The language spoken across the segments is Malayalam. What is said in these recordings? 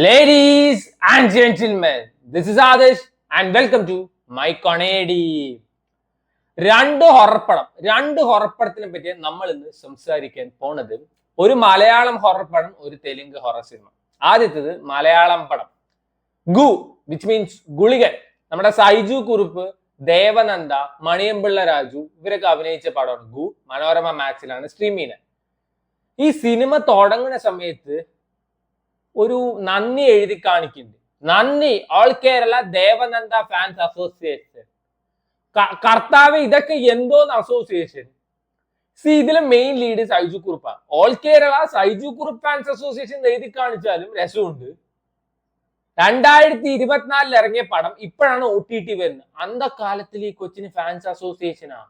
Ladies and gentlemen, this is Adesh and welcome to my Comedy. രണ്ട് ഹൊറർ പറ്റി നമ്മൾ ഇന്ന് സംസാരിക്കാൻ പോണത് ഒരു മലയാളം ഹൊറർ പടം, ഒരു തെലുങ്ക് ഹൊറർ സിനിമ. ആദ്യത്തേത് മലയാളം പടം ഗു, വിച്ച് മീൻസ് ഗുളികൻ. നമ്മുടെ സൈജു കുറുപ്പ്, ദേവനന്ദ, മണിയമ്പിള്ള രാജു ഇവരൊക്കെ അഭിനയിച്ച പടമാണ് ഗു. മനോരമ മാക്സിലാണ് സ്ട്രീം ചെയ്യുന്നത്. ഈ സിനിമ തുടങ്ങുന്ന സമയത്ത് ഒരു നന്ദി എഴുതി കാണിക്കുന്നുണ്ട്. നന്ദി all Kerala Devananda fans association. കർത്താവ്, ഇതൊക്കെ എന്തോന്ന് അസോസിയേഷൻ? ഇതിലെ മെയിൻ ലീഡ് സൈജു കുറുപ്പാണ്. All Kerala Saiju Kurup fans association എഴുതി കാണിച്ചാലും രസമുണ്ട്. 2024 ഇറങ്ങിയ പടം ഇപ്പോഴാണ് OTT വരുന്നത്. അന്തകാലത്തിൽ ഈ കൊച്ചിന് ഫാൻസ് അസോസിയേഷനാ?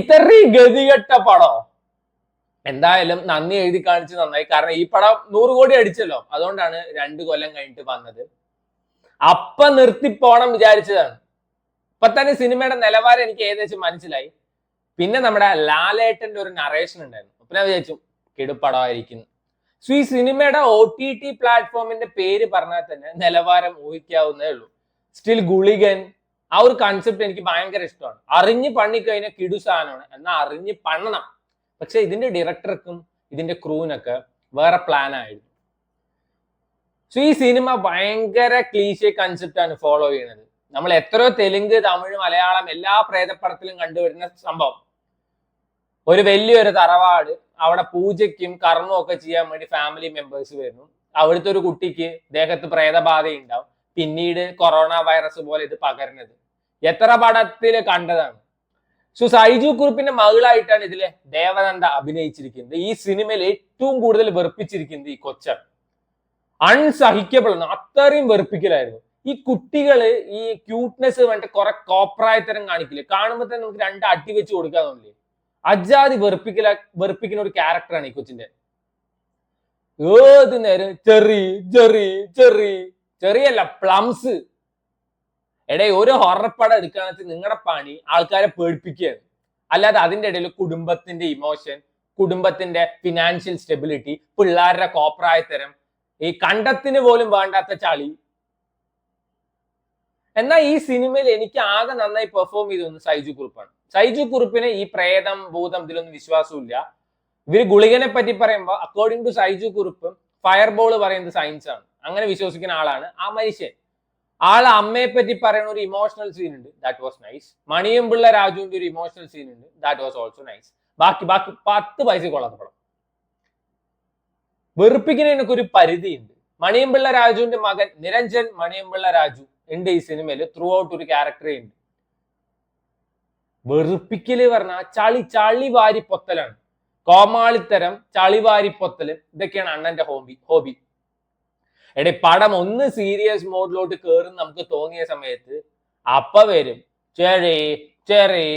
ഇത്രയും ഗതികെട്ട പടം. എന്തായാലും നന്ദി എഴുതി കാണിച്ച് നന്നായി. കാരണം ഈ പടം 100 കോടി അടിച്ചല്ലോ. അതുകൊണ്ടാണ് 2 കൊല്ലം കഴിഞ്ഞിട്ട് വന്നത്. അപ്പ നിർത്തിപ്പോണം വിചാരിച്ചതാണ്. ഇപ്പൊ തന്നെ സിനിമയുടെ നിലവാരം എനിക്ക് ഏകദേശം മനസ്സിലായി. പിന്നെ നമ്മുടെ ലാലേട്ടന്റെ ഒരു നറേഷൻ ഉണ്ടായിരുന്നു. അപ്പൊ ഞാൻ വിചാരിച്ചു കിടുപ്പടമായിരിക്കുന്നു. ഈ സിനിമയുടെ OTT പ്ലാറ്റ്ഫോമിന്റെ പേര് പറഞ്ഞാൽ തന്നെ നിലവാരം ഊഹിക്കാവുന്നേ ഉള്ളൂ. സ്റ്റിൽ ഗുളികൻ, ആ ഒരു കൺസെപ്റ്റ് എനിക്ക് ഭയങ്കര ഇഷ്ടമാണ്. അറിഞ്ഞ് പണിക്കഴിഞ്ഞാൽ കിടു സാധനമാണ്, എന്നാൽ അറിഞ്ഞ് പണ്ണണം. പക്ഷെ ഇതിന്റെ ഡയറക്ടർക്കും ഇതിന്റെ ക്രൂവിനൊക്കെ വേറെ പ്ലാൻ ആയിരുന്നു. ഈ സിനിമ ഭയങ്കര ക്ലീശേ കൺസെപ്റ്റ് ആണ് ഫോളോ ചെയ്യുന്നത്. നമ്മൾ എത്രയോ തെലുങ്ക്, തമിഴ്, മലയാളം എല്ലാ പ്രേതപ്പടത്തിലും കണ്ടുവരുന്ന സംഭവം. ഒരു വലിയൊരു തറവാട്, അവിടെ പൂജയ്ക്കും കർമ്മവും ഒക്കെ ചെയ്യാൻ വേണ്ടി ഫാമിലി മെമ്പേഴ്സ് വരുന്നു. അവിടുത്തെ ഒരു കുട്ടിക്ക് ദേഹത്ത് പ്രേതബാധ ഉണ്ടാവും. പിന്നീട് കൊറോണ വൈറസ് പോലെ ഇത് പകരുന്നത് എത്ര പടത്തിൽ കണ്ടതാണ്. സൈജു കുറുപ്പിന്റെ മകളായിട്ടാണ് ഇതിലെ ദേവനന്ദ അഭിനയിച്ചിരിക്കുന്നത്. ഈ സിനിമയിൽ ഏറ്റവും കൂടുതൽ വെറുപ്പിച്ചിരിക്കുന്നത് ഈ കൊച്ചാണ്. അൺസഹിക്കബിൾ ആണ്, അത്രയും വെറുപ്പിക്കലായിരുന്നു. ഈ കുട്ടികള് ഈ ക്യൂട്ട്നെസ് വേണ്ട കുറെ കോപ്രായത്തരം കാണിക്കില്ലേ, കാണുമ്പോൾ തന്നെ നമുക്ക് 2 അടി വെച്ച് കൊടുക്കാൻ തോന്നില്ലേ? അജാതി വെറുപ്പിക്കുന്ന ഒരു ക്യാരക്ടറാണ് ഈ കൊച്ചിന്റെ. ഏത് നേരം ചെറിയല്ല പ്ലംസ്. എടേ, ഒരു ഹൊറർ പടം എടുക്കുകയാണെങ്കിൽ നിങ്ങളുടെ പണി ആൾക്കാരെ പേടിപ്പിക്കുകയാണ്. അല്ലാതെ അതിന്റെ ഇടയിൽ കുടുംബത്തിന്റെ ഇമോഷൻ, കുടുംബത്തിന്റെ ഫിനാൻഷ്യൽ സ്റ്റെബിലിറ്റി, പിള്ളേരുടെ കോപ്രായത്തരം, ഈ കണ്ടത്തിന് പോലും വേണ്ടാത്ത ചളി. എന്നാൽ ഈ സിനിമയിൽ എനിക്ക് ആകെ നന്നായി പെർഫോം ചെയ്തൊന്ന് സൈജു കുറുപ്പാണ്. സൈജു കുറുപ്പിന് ഈ പ്രേതം, ഭൂതം ഇതിലൊന്നും വിശ്വാസമില്ല. ഇവര് ഗുളികനെ പറ്റി പറയുമ്പോൾ according to Saiju Kurup fireball പറയുന്നത് സയൻസ് ആണ്. അങ്ങനെ വിശ്വസിക്കുന്ന ആളാണ് ആ മനുഷ്യൻ. ആളെ അമ്മയെ പറ്റി പറയുന്ന ഒരു ഇമോഷണൽ സീൻ ഉണ്ട്, ദാറ്റ് വാസ് നൈസ്. മണിയമ്പിള്ള രാജുവിന്റെ ഒരു ഇമോഷണൽ സീൻ ഉണ്ട്, ദാറ്റ് വാസ് ഓൾസോ നൈസ്. ബാക്കി 10 പൈസ കൊള്ളാത്ത പടം. വെറുപ്പിക്കുന്നതിനൊക്കെ ഒരു പരിധിയുണ്ട്. മണിയമ്പിള്ള രാജുവിന്റെ മകൻ നിരഞ്ജൻ മണിയമ്പിള്ള രാജു ഉണ്ട് ഈ സിനിമയിൽ. ത്രൂ ഔട്ട് ഒരു ക്യാരക്ടറേ ഉണ്ട്. വെറുപ്പിക്കല് പറഞ്ഞാൽ ചളി വാരി പൊത്തലാണ്. കോമാളിത്തരം, ചളിവാരി പൊത്തല്, ഇതൊക്കെയാണ് അണ്ണന്റെ ഹോബി. എടേ, പടം ഒന്ന് സീരിയസ് മോഡിലോട്ട് കയറും നമുക്ക് തോന്നിയ സമയത്ത് അപ്പ വരും ചെറി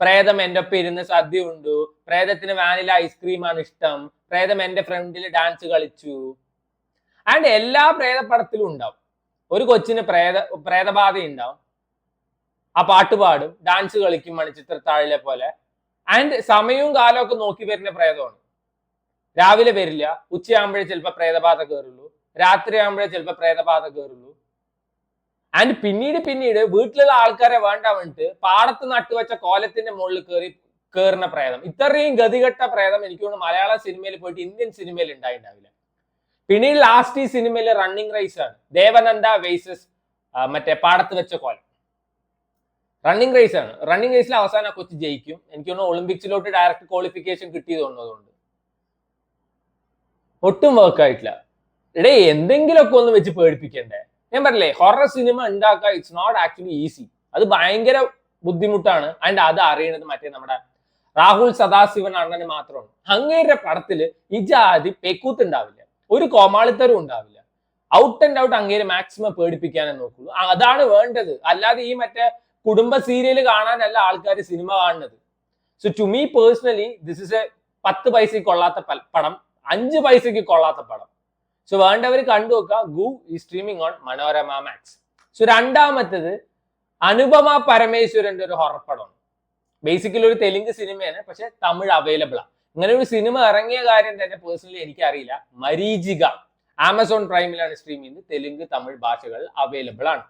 പ്രേതം എന്റെ ഒപ്പം ഇരുന്ന് സദ്യ ഉണ്ടു, പ്രേതത്തിന് വാനില ഐസ്ക്രീമാണ് ഇഷ്ടം, പ്രേതം എന്റെ ഫ്രണ്ടിൽ ഡാൻസ് കളിച്ചു. ആൻഡ് എല്ലാ പ്രേതപ്പടത്തിലും ഉണ്ടാവും. ഒരു കൊച്ചിന് പ്രേതബാധ ഉണ്ടാവും, ആ പാട്ട് പാടും, ഡാൻസ് കളിക്കും മണിച്ചിത്രത്താഴിലെ പോലെ. ആൻഡ് സമയവും കാലവും ഒക്കെ നോക്കി വരുന്ന പ്രേതമാണ്. രാവിലെ വരില്ല, ഉച്ചയാകുമ്പോഴേ ചിലപ്പോൾ പ്രേതബാധ കയറുള്ളൂ, രാത്രിയാകുമ്പോഴേ ചിലപ്പോൾ പ്രേതബാധ കയറുള്ളൂ. ആൻഡ് പിന്നീട് വീട്ടിലുള്ള ആൾക്കാരെ വേണ്ട വേണ്ടിട്ട് പാടത്ത് നട്ടുവെച്ച കോലത്തിന്റെ മുകളിൽ കയറുന്ന പ്രേതം. ഇത്രയും ഗതികെട്ട പ്രേതം എനിക്ക് തോന്നുന്നു മലയാള സിനിമയിൽ പോയിട്ട് ഇന്ത്യൻ സിനിമയിൽ ഉണ്ടായിണ്ടാവില്ല. പിന്നീട് ലാസ്റ്റ് ഈ സിനിമയിൽ റണ്ണിങ് റേസ് ആണ്. ദേവനന്ദ വേഴ്സസ് മറ്റേ പാടത്ത് വെച്ച കോലം. റണ്ണിങ് റേസ് ആണ്. റണ്ണിങ് റേസിൽ അവസാനം കൊച്ചു ജയിക്കും. എനിക്ക് തോന്നുന്നു ഒളിമ്പിക്സിലോട്ട് ഡയറക്റ്റ് ക്വാളിഫിക്കേഷൻ കിട്ടിയത് തോന്നുന്നതുകൊണ്ട് ഒട്ടും വർക്കായിട്ടില്ല. ഇടേ, എന്തെങ്കിലുമൊക്കെ ഒന്ന് വെച്ച് പേടിപ്പിക്കണ്ടേ? ഞാൻ പറഞ്ഞില്ലേ, ഹൊറർ സിനിമ ഉണ്ടാക്കുക ഇറ്റ്സ് നോട്ട് ആക്ച്വലി ഈസി. അത് ഭയങ്കര ബുദ്ധിമുട്ടാണ്. ആൻഡ് അത് അറിയണത് മറ്റേ നമ്മുടെ രാഹുൽ സദാശിവൻ അണ്ണന് മാത്രമാണ്. അങ്ങേരുടെ പടത്തില് ഈ ജാതി പെക്കൂത്ത് ഉണ്ടാവില്ല, ഒരു കോമാളിത്തരം ഉണ്ടാവില്ല. ഔട്ട് ആൻഡ് ഔട്ട് അങ്ങേര് മാക്സിമം പേടിപ്പിക്കാനേ നോക്കുള്ളൂ. അതാണ് വേണ്ടത്. അല്ലാതെ ഈ മറ്റേ കുടുംബ സീരിയല് കാണാനല്ല ആൾക്കാർ സിനിമ കാണുന്നത്. So to me personally this is a 10 പൈസക്ക് കൊള്ളാത്ത പടം, 5 പൈസക്ക് കൊള്ളാത്ത പടം. സോ വേണ്ടവർ കണ്ടു നോക്കുക. ഗു ഈ streaming on Manorama Max. So രണ്ടാമത്തേത് അനുപമ പരമേശ്വരന്റെ ഒരു ഹൊറർ പടമാണ്. ബേസിക്കലി ഒരു തെലുങ്ക് സിനിമയാണ്, പക്ഷെ തമിഴ് അവൈലബിൾ ആണ്. ഇങ്ങനെ ഒരു സിനിമ ഇറങ്ങിയ കാര്യം തന്നെ പേഴ്സണലി എനിക്കറിയില്ല. മരീചിക ആമസോൺ പ്രൈമിലാണ് സ്ട്രീം ചെയ്യുന്നത്. തെലുങ്ക്, തമിഴ് ഭാഷകൾ അവൈലബിൾ ആണ്.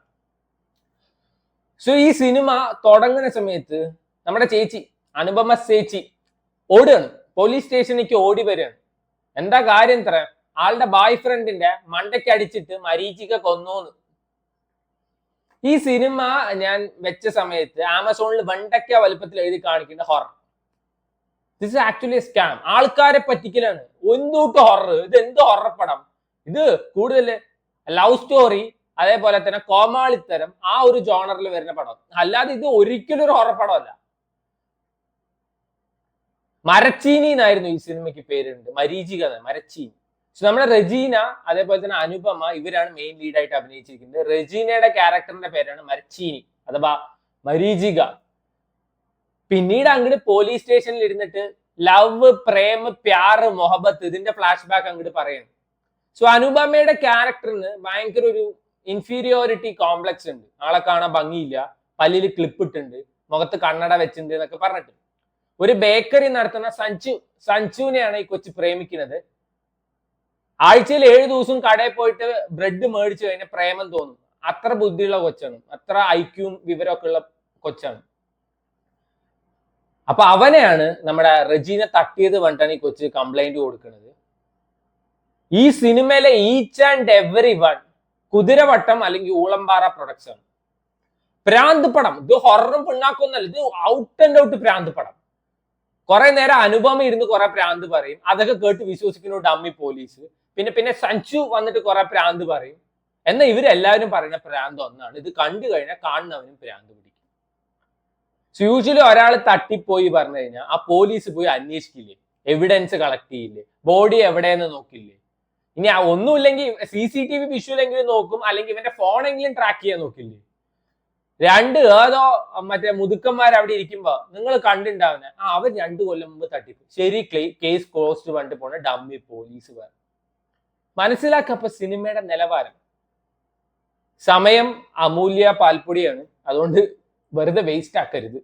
സോ ഈ സിനിമ തുടങ്ങുന്ന സമയത്ത് നമ്മുടെ ചേച്ചി അനുപമ ചേച്ചി ഓടുകയാണ്, പോലീസ് സ്റ്റേഷനിലേക്ക് ഓടി വരികയാണ്. എന്താ കാര്യം ഇത്ര? ആളുടെ ബോയ് ഫ്രണ്ടിന്റെ മണ്ടയ്ക്ക് അടിച്ചിട്ട് മരീചിക കൊന്നോന്ന്. ഈ സിനിമ ഞാൻ വെച്ച സമയത്ത് ആമസോണിൽ വെണ്ടയ്ക്ക വലുപ്പത്തിൽ എഴുതി കാണിക്കുന്ന horror. This is actually A scam. ആൾക്കാരെ പറ്റിക്കലാണ്. എന്തുട്ട് ഹൊറർ? ഇത് എന്ത് ഹൊറർ പടം? ഇത് കൂടുതൽ ലവ് സ്റ്റോറി, അതേപോലെ തന്നെ കോമാളിത്തരം, ആ ഒരു ജോണറിൽ വരുന്ന പടം. അല്ലാതെ ഇത് ഒരിക്കലും ഒരു ഹൊറർ പടമല്ല. മരച്ചീനി എന്നായിരുന്നു ഈ സിനിമയ്ക്ക് പേരുണ്ട്, മരീചിക, മരച്ചീനി. നമ്മുടെ റെജീന, അതേപോലെ തന്നെ അനുപമ, ഇവരാണ് മെയിൻ ലീഡായിട്ട് അഭിനയിച്ചിരിക്കുന്നത്. റെജീനയുടെ ക്യാരക്ടറിന്റെ പേരാണ് മരച്ചീനി അഥവാ മരീചിക. പിന്നീട് അങ്ങോട്ട് പോലീസ് സ്റ്റേഷനിൽ ഇരുന്നിട്ട് ലവ്, പ്രേമ, പ്യാറ്, മൊഹബത്ത്, ഇതിന്റെ ഫ്ലാഷ് ബാക്ക് അങ്ങോട്ട് പറയുന്നു. സോ അനുപമയുടെ ക്യാരക്ടറിന് ഭയങ്കര ഒരു ഇൻഫീരിയോറിറ്റി കോംപ്ലക്സ് ഉണ്ട്. ആളെ കാണാൻ ഭംഗിയില്ല, പല്ലിൽ ക്ലിപ്പ് ഇട്ടുണ്ട്, മുഖത്ത് കണ്ണട വെച്ചിട്ടുണ്ട് എന്നൊക്കെ പറഞ്ഞിട്ട്. ഒരു ബേക്കറി നടത്തുന്ന സഞ്ജുവിനെയാണ് ഈ കൊച്ചു പ്രേമിക്കുന്നത്. ആഴ്ചയിൽ 7 ദിവസം കടയിൽ പോയിട്ട് ബ്രെഡ് മേടിച്ചു കഴിഞ്ഞാൽ പ്രേമം തോന്നും. അത്ര ബുദ്ധിയുള്ള കൊച്ചാണ്, അത്ര ഐക്യവും വിവരമൊക്കെ ഉള്ള കൊച്ചാണ്. അപ്പൊ അവനെയാണ് നമ്മുടെ റെജീന തട്ടിയത് പറഞ്ഞിട്ടാണ് ഈ കൊച്ച് കംപ്ലൈന്റ് കൊടുക്കുന്നത്. ഈ സിനിമയിലെ each and every one Kuthiravattam അല്ലെങ്കിൽ ഊളംപാറ പ്രൊഡക്ഷൻ. പ്രാന്ത് പടം. ഇത് ഹൊററും പിണ്ണാക്കൊന്നല്ല, ഇത് ഔട്ട് ആൻഡ് ഔട്ട് പ്രാന്ത് പടം. കുറെ നേരം അനുപമ ഇരുന്ന് കുറെ പ്രാന്ത് പറയും, അതൊക്കെ കേട്ട് വിശ്വസിക്കുന്നു ഡമ്മി പോലീസ്. പിന്നെ സഞ്ജു വന്നിട്ട് കുറെ പ്രാന്ത് പറയും. എന്നാൽ ഇവരെല്ലാവരും പറയുന്ന പ്രാന്ത് ഒന്നാണ്, ഇത് കണ്ടു കഴിഞ്ഞാൽ കാണുന്നവനും പ്രാന്ത് പിടിക്കും. യൂഷ്വലി ഒരാൾ തട്ടിപ്പോയി പറഞ്ഞു കഴിഞ്ഞാൽ ആ പോലീസ് പോയി അന്വേഷിക്കില്ലേ, എവിഡൻസ് കളക്ട് ചെയ്യില്ലേ, ബോഡി എവിടെയെന്ന് നോക്കില്ലേ. ഇനി ഒന്നുമില്ലെങ്കിൽ CCTV വിഷ്വലെങ്കിലും നോക്കും, അല്ലെങ്കിൽ ഇവന്റെ ഫോണെങ്കിലും ട്രാക്ക് ചെയ്യാൻ നോക്കില്ലേ. ഏതോ മറ്റേ മുതുക്കന്മാർ അവിടെ ഇരിക്കുമ്പോ നിങ്ങൾ കണ്ടിണ്ടാവുന്ന അവർ 2 കൊല്ലം മുമ്പ് തട്ടിപ്പോ ശരി, കേസ് ക്ലോസ്ഡ് പറഞ്ഞിട്ട് പോണ ഡമ്മി പോലീസ് വേറെ. മനസ്സിലാക്കപ്പോ സിനിമയുടെ നിലവാരം. സമയം അമൂല്യ പാൽപ്പൊടിയാണ്, അതുകൊണ്ട് വെറുതെ വേസ്റ്റ് ആക്കരുത്.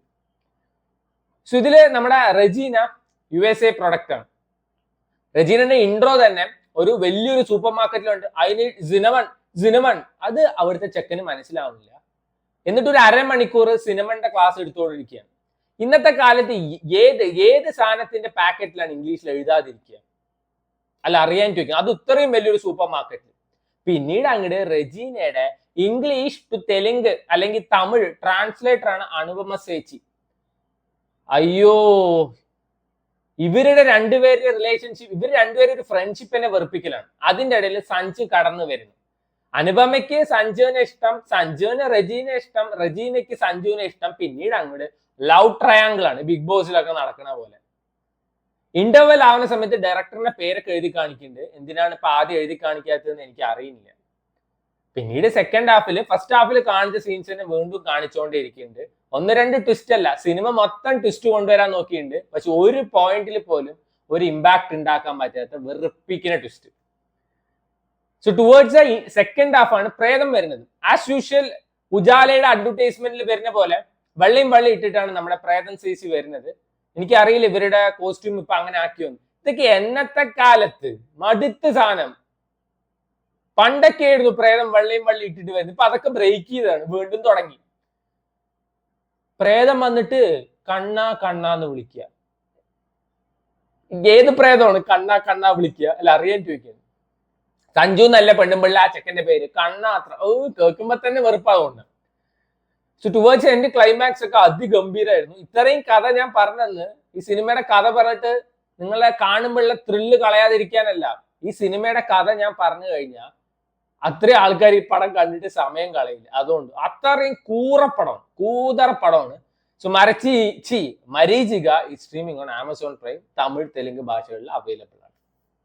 സോ ഇതില് നമ്മുടെ റെജീന USA പ്രൊഡക്റ്റ് ആണ്. റെജീനന്റെ ഇൻട്രോ തന്നെ ഒരു വലിയൊരു സൂപ്പർ മാർക്കറ്റിലുണ്ട്. അതിന് സിനമൺ അത് അവിടുത്തെ ചെക്കന് മനസ്സിലാവുന്നില്ല. എന്നിട്ട് ഒരു അരമണിക്കൂർ സിനിമന്റെ ക്ലാസ് എടുത്തുകൊണ്ടിരിക്കുകയാണ്. ഇന്നത്തെ കാലത്ത് ഏത് സാധനത്തിന്റെ പാക്കറ്റിലാണ് ഇംഗ്ലീഷിൽ എഴുതാതിരിക്കുക? അല്ല, അറിയാൻ ചോദിക്കുക, അത് ഇത്രയും വലിയൊരു സൂപ്പർ മാർക്കറ്റിൽ. പിന്നീട് അങ്ങോട്ട് റെജീനയുടെ ഇംഗ്ലീഷ് ടു തെലുങ്ക് അല്ലെങ്കിൽ തമിഴ് ട്രാൻസ്ലേറ്റർ ആണ് അനുപമ ചേച്ചി. അയ്യോ, ഇവരുടെ രണ്ടുപേരുടെ റിലേഷൻഷിപ്പ്, ഇവർ രണ്ടുപേരും ഒരു ഫ്രണ്ട്ഷിപ്പിനെ വെറുപ്പിക്കലാണ്. അതിന്റെ ഇടയിൽ സഞ്ജു കടന്നു വരുന്നു. അനുപമയ്ക്ക് സഞ്ജുവിനെ ഇഷ്ടം, സഞ്ജുവിന് റെജീനെ ഇഷ്ടം, റെജീനയ്ക്ക് സഞ്ജുവിനെ ഇഷ്ടം. പിന്നീട് അങ്ങോട്ട് ലവ് ട്രയാങ്കിൾ ആണ്, ബിഗ് ബോസിലൊക്കെ നടക്കണ പോലെ. ഇന്റർവെൽ ആവുന്ന സമയത്ത് ഡയറക്ടറിന്റെ പേരൊക്കെ എഴുതി കാണിക്കുന്നുണ്ട്. എന്തിനാണ് ഇപ്പൊ ആദ്യം എഴുതി കാണിക്കാത്തതെന്ന് എനിക്ക് അറിയില്ല. പിന്നീട് സെക്കൻഡ് ഹാഫിൽ, ഫസ്റ്റ് ഹാഫിൽ കാണിച്ച സീൻസിനെ വീണ്ടും കാണിച്ചുകൊണ്ടേയിരിക്കുന്നുണ്ട്. 1-2 ട്വിസ്റ്റ് അല്ല, സിനിമ മൊത്തം ട്വിസ്റ്റ് കൊണ്ടുവരാൻ നോക്കിയിട്ടുണ്ട്. പക്ഷെ ഒരു പോയിന്റിൽ പോലും ഒരു ഇമ്പാക്ട് ഉണ്ടാക്കാൻ പറ്റാത്ത വെറുപ്പിക്കുന്ന twist. So towards second half ആണ് പ്രേതം വരുന്നത്. ആസ് യൂഷ്വൽ ഉജാലയുടെ അഡ്വർടൈസ്മെന്റിൽ വരുന്ന പോലെ വെള്ളിയും വള്ളി ഇട്ടിട്ടാണ് നമ്മുടെ പ്രേതം ചേച്ചി വരുന്നത്. എനിക്കറിയില്ല ഇവരുടെ കോസ്റ്റ്യൂം ഇപ്പൊ അങ്ങനെ ആക്കിയൊന്നും. ഇതൊക്കെ എന്നത്തെ കാലത്ത് മടുത്ത സാധനം. പണ്ടൊക്കെ ആയിരുന്നു പ്രേതം വെള്ളിയും വള്ളി ഇട്ടിട്ട് വരുന്നത്. ഇപ്പൊ അതൊക്കെ ബ്രേക്ക് ചെയ്താണ്, വീണ്ടും തുടങ്ങി. പ്രേതം വന്നിട്ട് കണ്ണാന്ന് വിളിക്കുക. ഏത് പ്രേതമാണ് കണ്ണാ വിളിക്കുക? അല്ല, അറിയാൻ ചോദിക്കുന്നത്. സഞ്ജു എന്നല്ല പെണ്ണുമ്പിള്ള ആ ചെക്കന്റെ പേര്, കണ്ണാത്ര. കേൾക്കുമ്പോ തന്നെ വെറുപ്പാകുന്നുണ്ട്. സോ ടുവേർഡ്സ് എന്റെ ക്ലൈമാക്സ് ഒക്കെ അതിഗംഭീരമായിരുന്നു. ഇത്രയും കഥ ഞാൻ പറഞ്ഞെന്ന് ഈ സിനിമയുടെ കഥ പറഞ്ഞിട്ട് നിങ്ങളെ കാണുമ്പോഴുള്ള ത്രില്ല് കളയാതിരിക്കാനല്ല. ഈ സിനിമയുടെ കഥ ഞാൻ പറഞ്ഞു കഴിഞ്ഞാൽ അത്രയും ആൾക്കാർ ഈ പടം കണ്ടിട്ട് സമയം കളയില്ല. അതുകൊണ്ട് അത്രയും കൂതറ പടമാണ്. സോ മരീചിക ഈ streaming on Amazon prime, Tamil Telugu ഭാഷകളിൽ അവൈലബിൾ ആണ്.